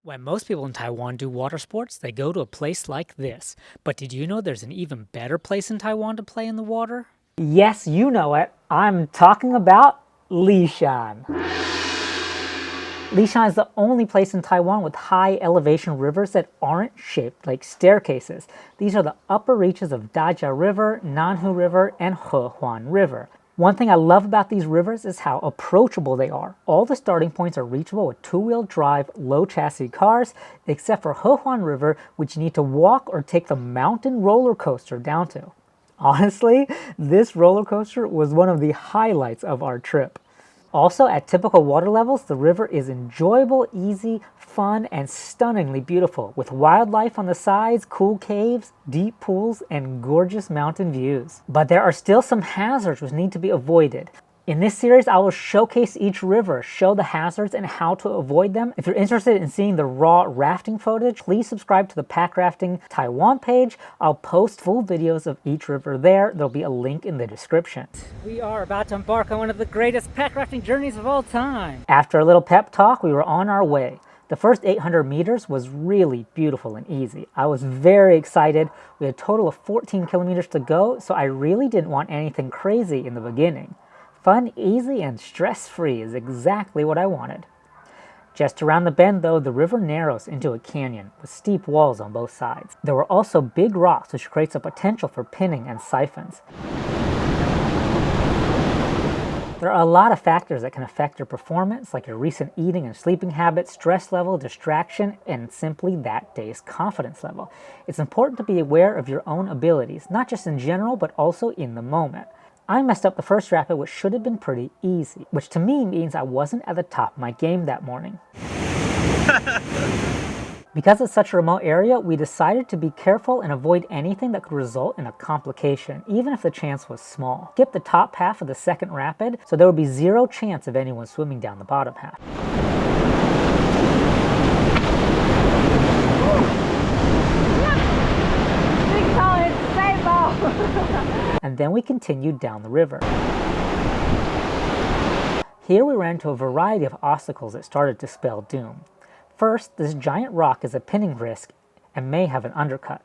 When most people in Taiwan do water sports, they go to a place like this. But did you know there's an even better place in Taiwan to play in the water? Yes, you know it. I'm talking about Lishan. Lishan is the only place in Taiwan with high elevation rivers that aren't shaped like staircases. These are the upper reaches of Dajia River, Nanhu River, and Hehuan River. One thing I love about these rivers is how approachable they are. All the starting points are reachable with two-wheel drive, low chassis cars, except for Hehuan River, which you need to walk or take the mountain roller coaster down to. Honestly, this roller coaster was one of the highlights of our trip. Also, at typical water levels, the river is enjoyable, easy, fun, and stunningly beautiful, with wildlife on the sides, cool caves, deep pools, and gorgeous mountain views. But there are still some hazards which need to be avoided. In this series, I will showcase each river, show the hazards and how to avoid them. If you're interested in seeing the raw rafting footage, please subscribe to the Pack Rafting Taiwan page. I'll post full videos of each river there. There'll be a link in the description. We are about to embark on one of the greatest pack rafting journeys of all time. After a little pep talk, we were on our way. The first 800 meters was really beautiful and easy. I was very excited. We had a total of 14 kilometers to go, so I really didn't want anything crazy in the beginning. Fun, easy, and stress-free is exactly what I wanted. Just around the bend, though, the river narrows into a canyon with steep walls on both sides. There were also big rocks, which creates a potential for pinning and siphons. There are a lot of factors that can affect your performance, like your recent eating and sleeping habits, stress level, distraction, and simply that day's confidence level. It's important to be aware of your own abilities, not just in general, but also in the moment. I messed up the first rapid, which should have been pretty easy, which to me means I wasn't at the top of my game that morning. Because it's such a remote area, we decided to be careful and avoid anything that could result in a complication, even if the chance was small. Skip the top half of the second rapid, so there would be zero chance of anyone swimming down the bottom half. And then we continued down the river. Here we ran into a variety of obstacles that started to spell doom. First, this giant rock is a pinning risk and may have an undercut.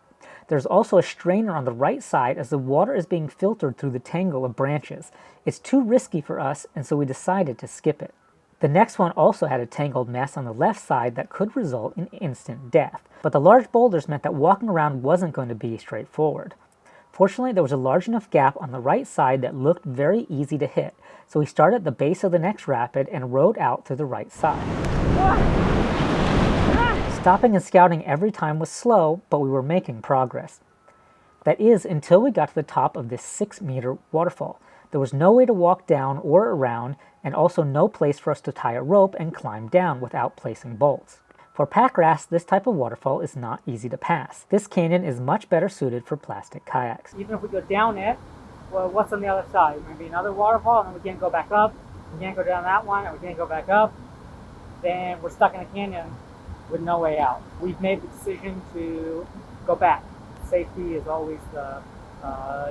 There's also a strainer on the right side as the water is being filtered through the tangle of branches. It's too risky for us, and so we decided to skip it. The next one also had a tangled mess on the left side that could result in instant death, but the large boulders meant that walking around wasn't going to be straightforward. Fortunately, there was a large enough gap on the right side that looked very easy to hit, so we started at the base of the next rapid and rode out through the right side. Stopping and scouting every time was slow, but we were making progress. That is, until we got to the top of this 6-meter waterfall. There was no way to walk down or around, and also no place for us to tie a rope and climb down without placing bolts. For pack rafts, this type of waterfall is not easy to pass. This canyon is much better suited for plastic kayaks. Even if we go down it, well, what's on the other side? Maybe another waterfall, and then we can't go back up. We can't go down that one, and we can't go back up. Then we're stuck in a canyon with no way out. We've made the decision to go back. Safety is always the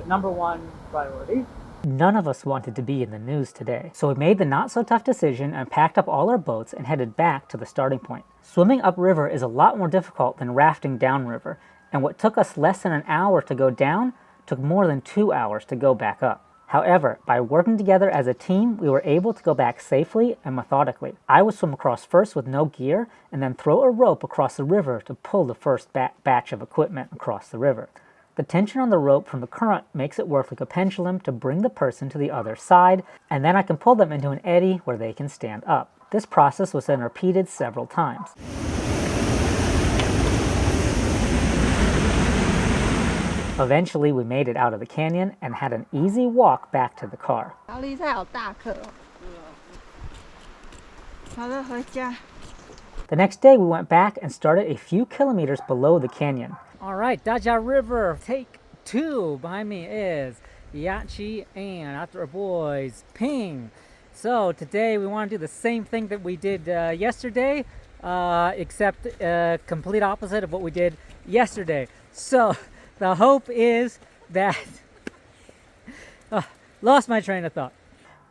number one priority. None of us wanted to be in the news today, so we made the not-so-tough decision and packed up all our boats and headed back to the starting point. Swimming upriver is a lot more difficult than rafting downriver, and what took us less than an hour to go down took more than 2 hours to go back up. However, by working together as a team, we were able to go back safely and methodically. I would swim across first with no gear, and then throw a rope across the river to pull the first batch of equipment across the river. The tension on the rope from the current makes it work like a pendulum to bring the person to the other side, and then I can pull them into an eddy where they can stand up. This process was then repeated several times. Eventually, we made it out of the canyon and had an easy walk back to the car. The next day, we went back and started a few kilometers below the canyon. All right, Dajia River, take 2. Behind me is Yachi and after our boys, Ping. So today we want to do the same thing that we did yesterday, except complete opposite of what we did yesterday. So the hope is that... lost my train of thought.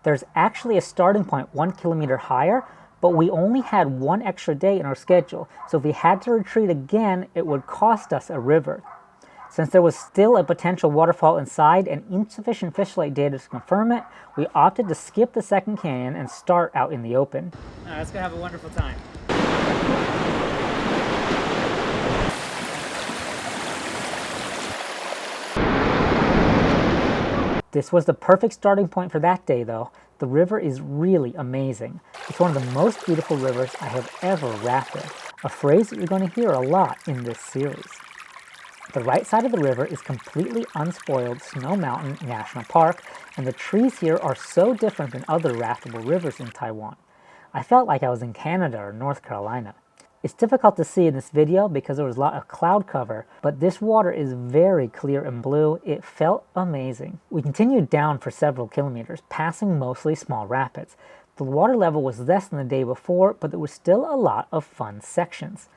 There's actually a starting point 1 kilometer higher, but we only had one extra day in our schedule, so if we had to retreat again, it would cost us a river. Since there was still a potential waterfall inside and insufficient fishlight data to confirm it, we opted to skip the second canyon and start out in the open. All right, let's go have a wonderful time. This was the perfect starting point for that day, though. The river is really amazing. It's one of the most beautiful rivers I have ever rafted, a phrase that you're going to hear a lot in this series. The right side of the river is completely unspoiled Snow Mountain National Park, and the trees here are so different than other raftable rivers in Taiwan. I felt like I was in Canada or North Carolina. It's difficult to see in this video because there was a lot of cloud cover, but this water is very clear and blue. It felt amazing. We continued down for several kilometers, passing mostly small rapids. The water level was less than the day before, but there was still a lot of fun sections.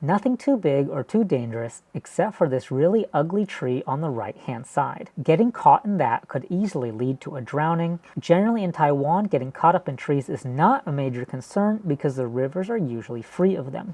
Nothing too big or too dangerous, except for this really ugly tree on the right-hand side. Getting caught in that could easily lead to a drowning. Generally in Taiwan, getting caught up in trees is not a major concern because the rivers are usually free of them.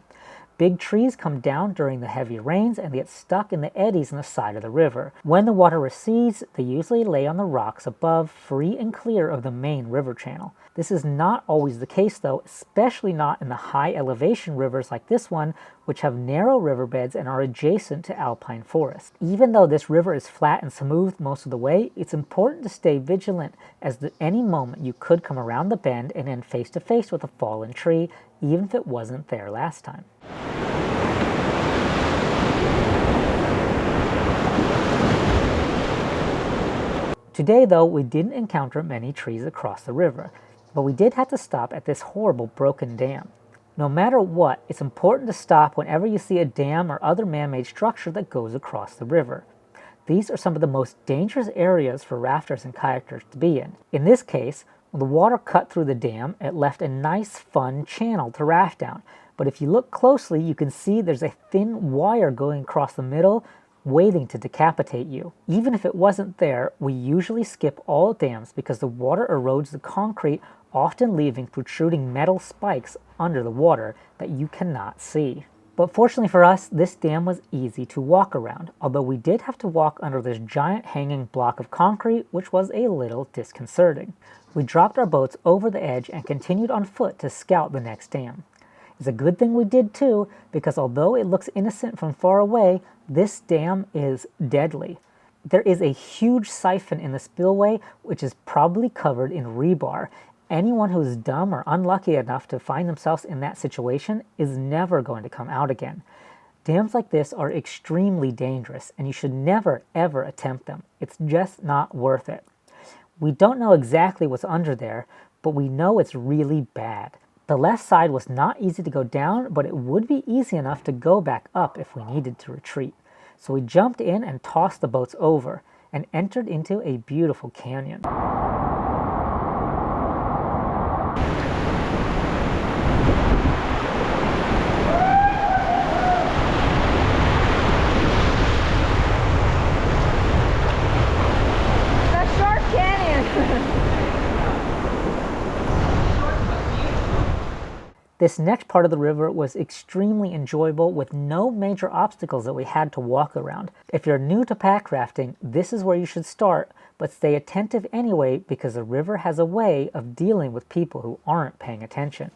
Big trees come down during the heavy rains and get stuck in the eddies on the side of the river. When the water recedes, they usually lay on the rocks above, free and clear of the main river channel. This is not always the case though, especially not in the high elevation rivers like this one, which have narrow riverbeds and are adjacent to alpine forest. Even though this river is flat and smooth most of the way, it's important to stay vigilant as at any moment you could come around the bend and end face to face with a fallen tree, even if it wasn't there last time. Today though, we didn't encounter many trees across the river, but we did have to stop at this horrible broken dam. No matter what, it's important to stop whenever you see a dam or other man-made structure that goes across the river. These are some of the most dangerous areas for rafters and kayakers to be in. In this case, when the water cut through the dam, it left a nice fun channel to raft down. But if you look closely, you can see there's a thin wire going across the middle, waiting to decapitate you. Even if it wasn't there, we usually skip all dams because the water erodes the concrete, often leaving protruding metal spikes under the water that you cannot see. But fortunately for us, this dam was easy to walk around, although we did have to walk under this giant hanging block of concrete, which was a little disconcerting. We dropped our boats over the edge and continued on foot to scout the next dam. It's a good thing we did too, because although it looks innocent from far away, this dam is deadly. There is a huge siphon in the spillway, which is probably covered in rebar. Anyone who is dumb or unlucky enough to find themselves in that situation is never going to come out again. Dams like this are extremely dangerous, and you should never ever attempt them. It's just not worth it. We don't know exactly what's under there, but we know it's really bad. The left side was not easy to go down, but it would be easy enough to go back up if we needed to retreat. So we jumped in and tossed the boats over, and entered into a beautiful canyon. This next part of the river was extremely enjoyable with no major obstacles that we had to walk around. If you're new to pack rafting, this is where you should start, but stay attentive anyway because the river has a way of dealing with people who aren't paying attention.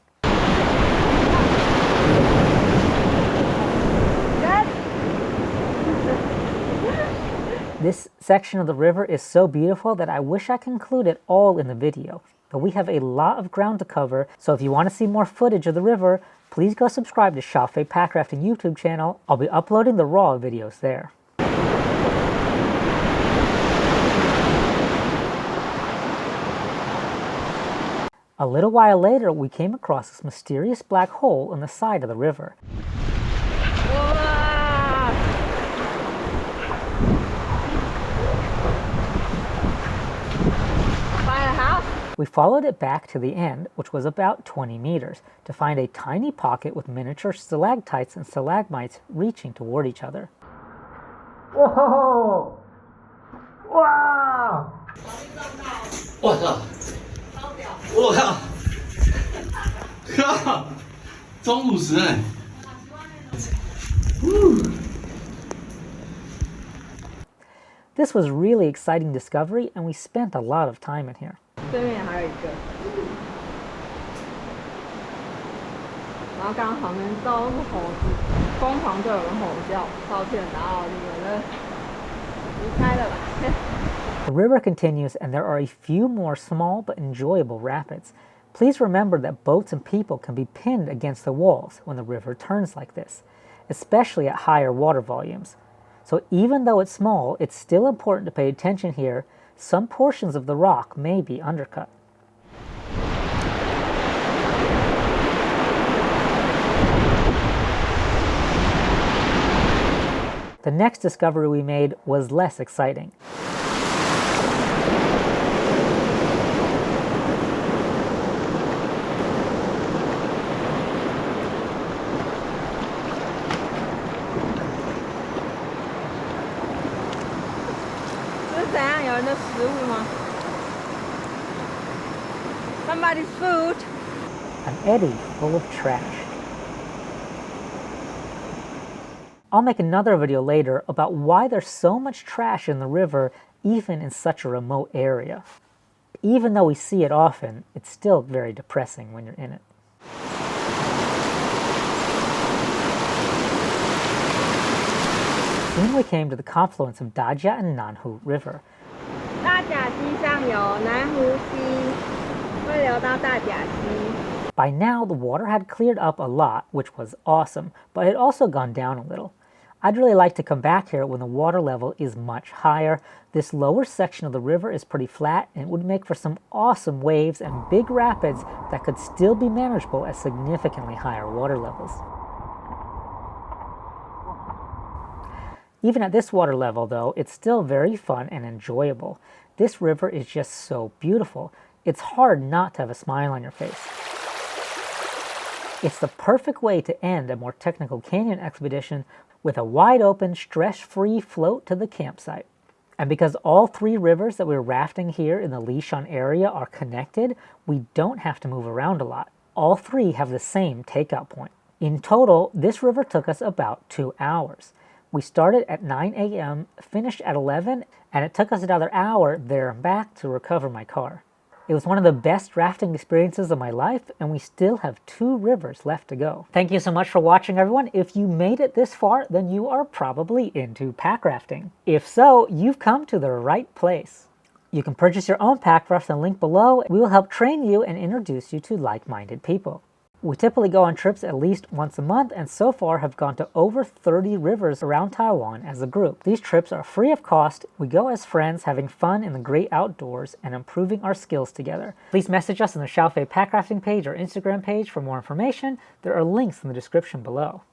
This section of the river is so beautiful that I wish I could include it all in the video. But we have a lot of ground to cover, so if you want to see more footage of the river, please go subscribe to Xiaofei Packrafting YouTube channel. I'll be uploading the raw videos there. A little while later, we came across this mysterious black hole on the side of the river. We followed it back to the end, which was about 20 meters, to find a tiny pocket with miniature stalactites and stalagmites reaching toward each other. Whoa! Wow! 我操！我靠！靠，中50哎。This was really exciting discovery, and we spent a lot of time in here. 对面还有一个，然后刚刚旁边都是猴子，疯狂对我们吼叫，抱歉打扰你们了，离开了吧。The river continues, and there are a few more small but enjoyable rapids. Please remember that boats and people can be pinned against the walls when the river turns like this, especially at higher water volumes. So even though it's small, it's still important to pay attention here. Some portions of the rock may be undercut. The next discovery we made was less exciting. Somebody's food. An eddy full of trash. I'll make another video later about why there's so much trash in the river even in such a remote area. Even though we see it often, it's still very depressing when you're in it. Soon we came to the confluence of Daja and Nanhu River. 大甲溪上游南湖溪会流到大甲溪。 By now, the water had cleared up a lot, which was awesome, but it had also gone down a little. I'd really like to come back here when the water level is much higher. This lower section of the river is pretty flat, and it would make for some awesome waves and big rapids that could still be manageable at significantly higher water levels. Even at this water level, though, it's still very fun and enjoyable. This river is just so beautiful. It's hard not to have a smile on your face. It's the perfect way to end a more technical canyon expedition with a wide-open, stress-free float to the campsite. And because all three rivers that we're rafting here in the Lishan area are connected, we don't have to move around a lot. All three have the same takeout point. In total, this river took us about 2 hours. We started at 9 a.m., finished at 11, and it took us another hour there and back to recover my car. It was one of the best rafting experiences of my life, and we still have 2 rivers left to go. Thank you so much for watching, everyone. If you made it this far, then you are probably into pack rafting. If so, you've come to the right place. You can purchase your own pack raft in the link below. We will help train you and introduce you to like-minded people. We typically go on trips at least once a month, and so far have gone to over 30 rivers around Taiwan as a group. These trips are free of cost. We go as friends, having fun in the great outdoors and improving our skills together. Please message us on the Xiaofei Pack Rafting page or Instagram page for more information. There are links in the description below.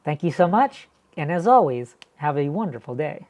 Thank you so much, and as always, have a wonderful day.